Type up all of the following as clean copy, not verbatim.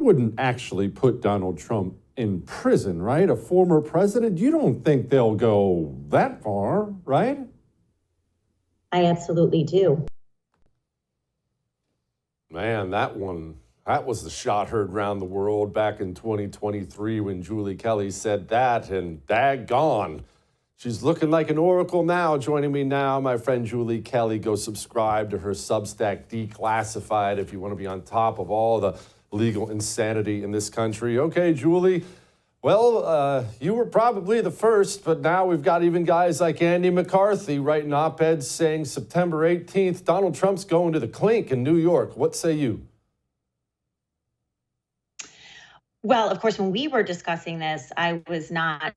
wouldn't actually put Donald Trump in prison, right? A former president. You don't think they'll go that far, right? I absolutely do. Man, that was the shot heard round the world back in 2023 when Julie Kelly said that, and daggone. She's looking like an oracle now. Joining me now, my friend Julie Kelly. Go subscribe to her Substack, Declassified, if you want to be on top of all the legal insanity in this country. Okay, Julie. Well, you were probably the first, but now we've got even guys like Andy McCarthy writing op-eds saying September 18th, Donald Trump's going to the clink in New York. What say you? Well, of course, when we were discussing this, I was not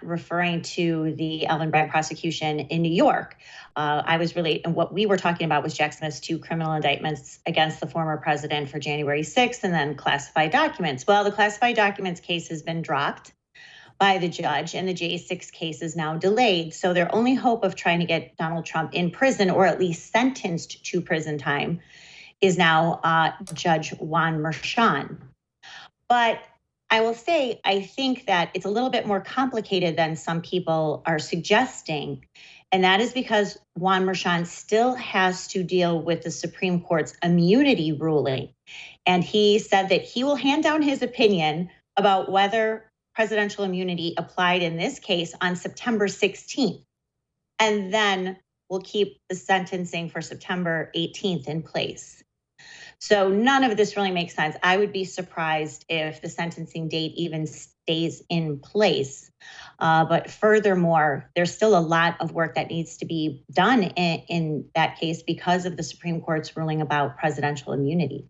referring to the Alvin Bragg prosecution in New York. And what we were talking about was Jack Smith's 2 criminal indictments against the former president for January 6th and then classified documents. Well, the classified documents case has been dropped by the judge and the J6 case is now delayed. So their only hope of trying to get Donald Trump in prison or at least sentenced to prison time is now Judge Juan Merchan. But I will say, I think that it's a little bit more complicated than some people are suggesting. And that is because Juan Merchan still has to deal with the Supreme Court's immunity ruling. And he said that he will hand down his opinion about whether presidential immunity applied in this case on September 16th. And then we'll keep the sentencing for September 18th in place. So none of this really makes sense. I would be surprised if the sentencing date even stays in place. But furthermore, there's still a lot of work that needs to be done in that case because of the Supreme Court's ruling about presidential immunity.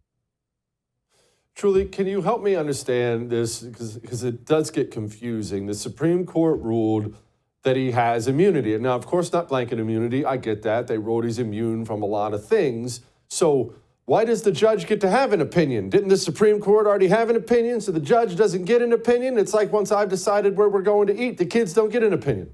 Truly, can you help me understand this? Because it does get confusing. The Supreme Court ruled that he has immunity. Now, of course, not blanket immunity. I get that. They wrote he's immune from a lot of things. So why does the judge get to have an opinion? Didn't the Supreme Court already have an opinion? So the judge doesn't get an opinion? It's like once I've decided where we're going to eat, the kids don't get an opinion.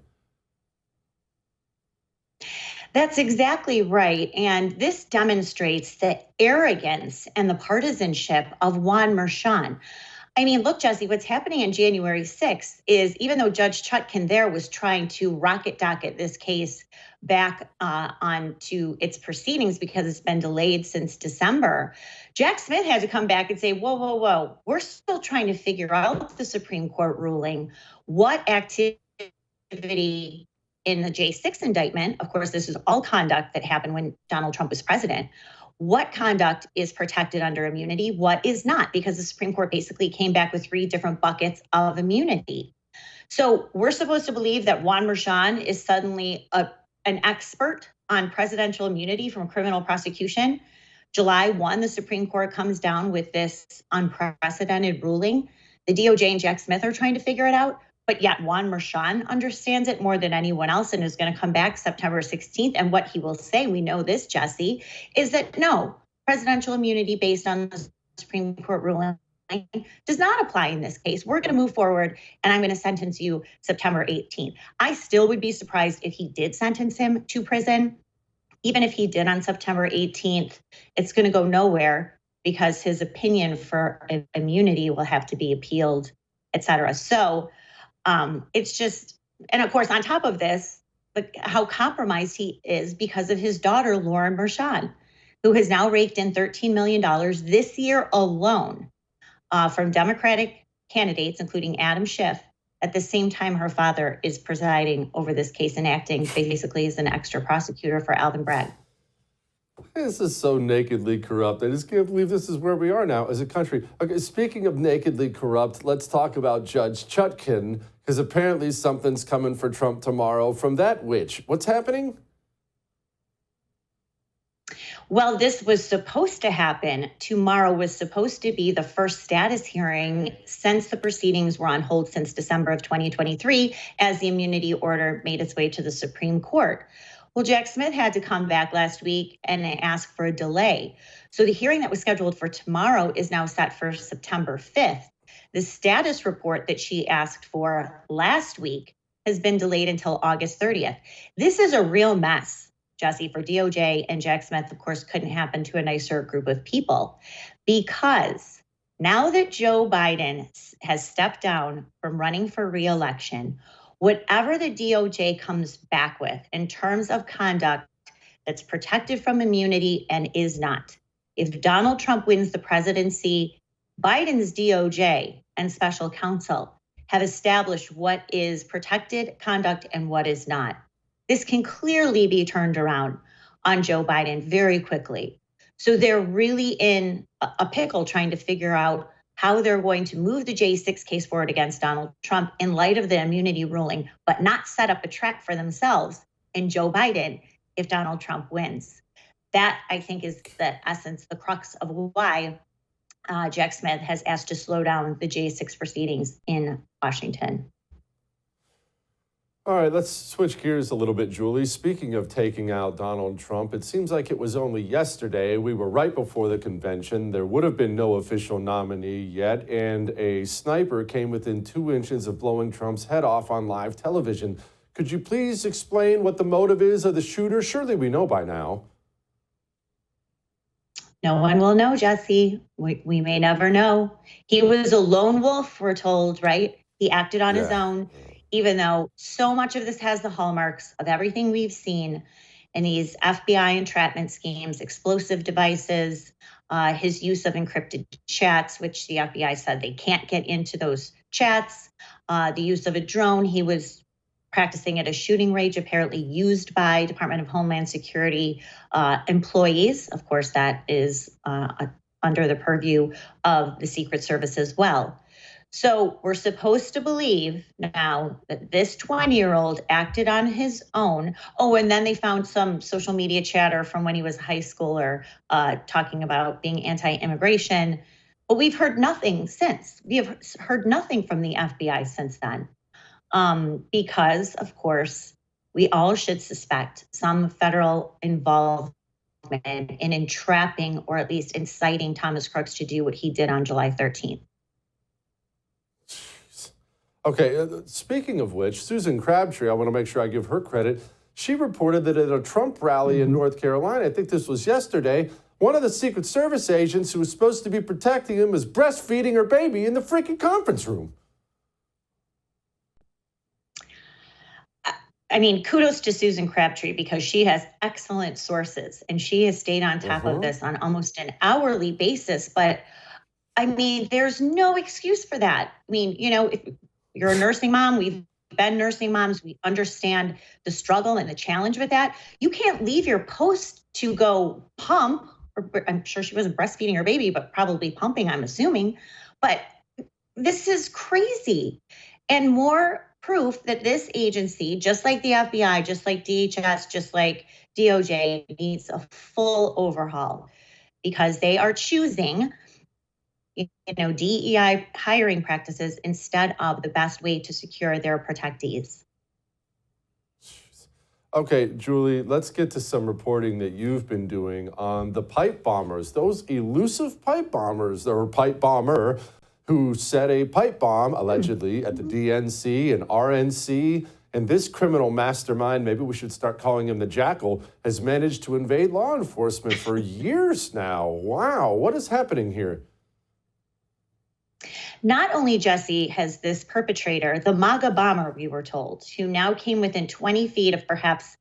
That's exactly right. And this demonstrates the arrogance and the partisanship of Juan Merchan. I mean, look, Jesse, what's happening on January 6th is even though Judge Chutkan there was trying to rocket docket this case back onto its proceedings because it's been delayed since December, Jack Smith had to come back and say, whoa, whoa, whoa, we're still trying to figure out the Supreme Court ruling. What activity in the J6 indictment, of course, this is all conduct that happened when Donald Trump was president. What conduct is protected under immunity? What is not? Because the Supreme Court basically came back with 3 different buckets of immunity. So we're supposed to believe that Juan Merchan is suddenly an expert on presidential immunity from criminal prosecution. July 1, the Supreme Court comes down with this unprecedented ruling. The DOJ and Jack Smith are trying to figure it out. But yet Juan Merchan understands it more than anyone else and is going to come back September 16th. And what he will say, we know this, Jesse, is that no, presidential immunity based on the Supreme Court ruling does not apply in this case. We're going to move forward and I'm going to sentence you September 18th. I still would be surprised if he did sentence him to prison. Even if he did on September 18th, it's going to go nowhere because his opinion for immunity will have to be appealed, et cetera. So it's just, and of course, on top of this, how compromised he is because of his daughter, Lauren Merchan, who has now raked in $13 million this year alone from Democratic candidates, including Adam Schiff, at the same time her father is presiding over this case and acting basically as an extra prosecutor for Alvin Bragg. This is so nakedly corrupt. I just can't believe this is where we are now as a country. Okay, speaking of nakedly corrupt, let's talk about Judge Chutkan, because apparently something's coming for Trump tomorrow from that witch. What's happening? Well, this was supposed to happen. Tomorrow was supposed to be the first status hearing since the proceedings were on hold since December of 2023 as the immunity order made its way to the Supreme Court. Well, Jack Smith had to come back last week and ask for a delay. So the hearing that was scheduled for tomorrow is now set for September 5th. The status report that she asked for last week has been delayed until August 30th. This is a real mess, Jesse, for DOJ, and Jack Smith, of course, couldn't happen to a nicer group of people because Now that Joe Biden has stepped down from running for re-election, whatever the DOJ comes back with in terms of conduct that's protected from immunity and is not. If Donald Trump wins the presidency, Biden's DOJ and special counsel have established what is protected conduct and what is not. This can clearly be turned around on Joe Biden very quickly. So they're really in a pickle trying to figure out how they're going to move the J6 case forward against Donald Trump in light of the immunity ruling, but not set up a track for themselves and Joe Biden if Donald Trump wins. That, I think, is the essence, the crux of why Jack Smith has asked to slow down the J6 proceedings in Washington. All right, let's switch gears a little bit, Julie. Speaking of taking out Donald Trump, it seems like it was only yesterday. We were right before the convention. There would have been no official nominee yet, and a sniper came within 2 inches of blowing Trump's head off on live television. Could you please explain what the motive is of the shooter? Surely we know by now. No one will know, Jesse. We may never know. He was a lone wolf, we're told, right? He acted on his own, even though so much of this has the hallmarks of everything we've seen in these FBI entrapment schemes, explosive devices, his use of encrypted chats, which the FBI said they can't get into those chats, the use of a drone. He was practicing at a shooting range apparently used by Department of Homeland Security employees. Of course, that is under the purview of the Secret Service as well. So we're supposed to believe now that this 20-year-old acted on his own. Oh, and then they found some social media chatter from when he was a high schooler talking about being anti-immigration. But we've heard nothing since. We have heard nothing from the FBI since then. Because, of course, we all should suspect some federal involvement in entrapping or at least inciting Thomas Crooks to do what he did on July 13th. Okay, speaking of which, Susan Crabtree, I want to make sure I give her credit. She reported that at a Trump rally in North Carolina, I think this was yesterday, one of the Secret Service agents who was supposed to be protecting him was breastfeeding her baby in the freaking conference room. I mean, kudos to Susan Crabtree because she has excellent sources and she has stayed on top of this on almost an hourly basis. But I mean, there's no excuse for that. I mean, you know, if you're a nursing mom, we've been nursing moms, we understand the struggle and the challenge with that. You can't leave your post to go pump, or I'm sure she wasn't breastfeeding her baby, but probably pumping, I'm assuming. But this is crazy. And more proof that this agency, just like the FBI, just like DHS, just like DOJ, needs a full overhaul because they are choosing, DEI hiring practices instead of the best way to secure their protectees. Okay, Julie, let's get to some reporting that you've been doing on the pipe bombers, those elusive pipe bombers, or pipe bomber, who set a pipe bomb, allegedly, at the DNC and RNC. And this criminal mastermind, maybe we should start calling him the Jackal, has managed to invade law enforcement for years now. Wow, what is happening here? Not only, Jesse, has this perpetrator, the MAGA bomber, we were told, who now came within 20 feet of perhaps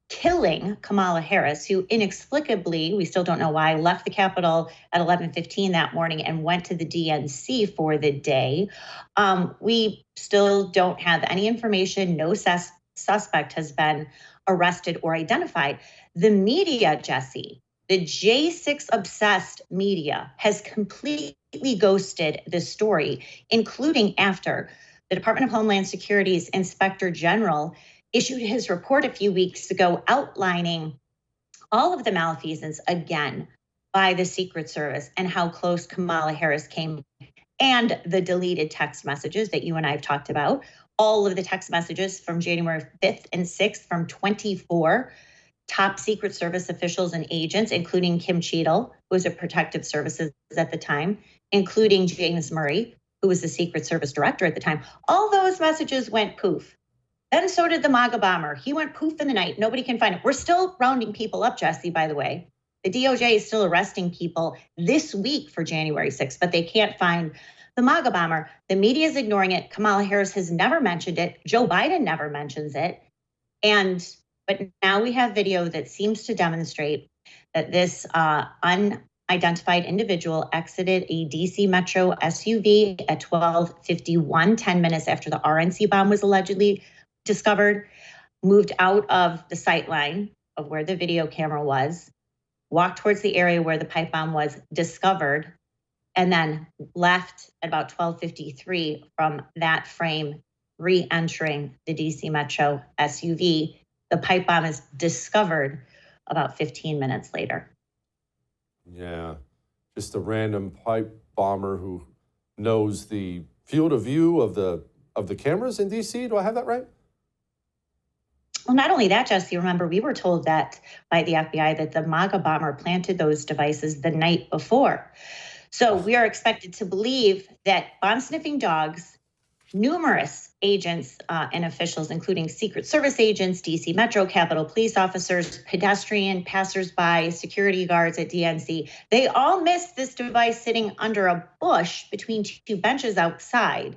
killing Kamala Harris, who inexplicably, we still don't know why, left the Capitol at 11:15 that morning and went to the DNC for the day. We still don't have any information. No suspect has been arrested or identified. The media, Jesse, the J6 obsessed media has completely ghosted this story, including after the Department of Homeland Security's Inspector General issued his report a few weeks ago outlining all of the malfeasance again by the Secret Service and how close Kamala Harris came, and the deleted text messages that you and I have talked about, all of the text messages from January 5th and 6th from 24 top Secret Service officials and agents, including Kim Cheadle, who was at Protective Services at the time, including James Murray, who was the Secret Service director at the time. All those messages went poof. Then so did the MAGA bomber. He went poof in the night. Nobody can find him. We're still rounding people up, Jesse, by the way. The DOJ is still arresting people this week for January 6th, but they can't find the MAGA bomber. The media is ignoring it. Kamala Harris has never mentioned it. Joe Biden never mentions it. But now we have video that seems to demonstrate that this unidentified individual exited a DC Metro SUV at 12:51, 10 minutes after the RNC bomb was allegedly discovered, moved out of the sight line of where the video camera was, walked towards the area where the pipe bomb was discovered, and then left at about 12:53 from that frame, re-entering the DC Metro SUV. The pipe bomb is discovered about 15 minutes later. Yeah, just a random pipe bomber who knows the field of view of the cameras in DC. Do I have that right? Well, not only that, Jesse, remember, we were told that by the FBI that the MAGA bomber planted those devices the night before. So we are expected to believe that bomb-sniffing dogs, numerous agents and officials, including Secret Service agents, DC Metro, Capitol Police officers, pedestrian, passersby, security guards at DNC, they all missed this device sitting under a bush between two benches outside.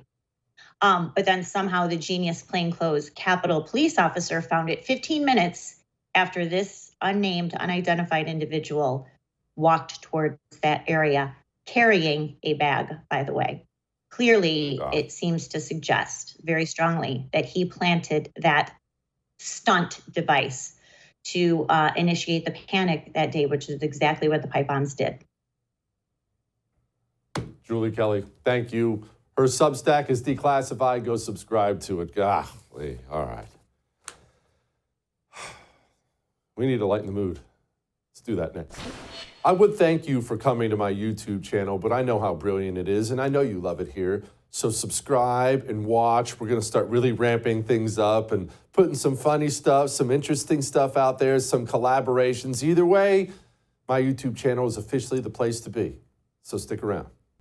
But then somehow the genius plainclothes Capitol Police officer found it 15 minutes after this unnamed, unidentified individual walked towards that area carrying a bag, by the way. Clearly, it seems to suggest very strongly that he planted that stunt device to initiate the panic that day, which is exactly what the pipe bombs did. Julie Kelly, thank you. Her Substack is declassified. Go subscribe to it. Golly, all right. We need to lighten the mood. Let's do that next. I would thank you for coming to my YouTube channel, but I know how brilliant it is, and I know you love it here. So subscribe and watch. We're going to start really ramping things up and putting some funny stuff, some interesting stuff out there, some collaborations. Either way, my YouTube channel is officially the place to be. So stick around.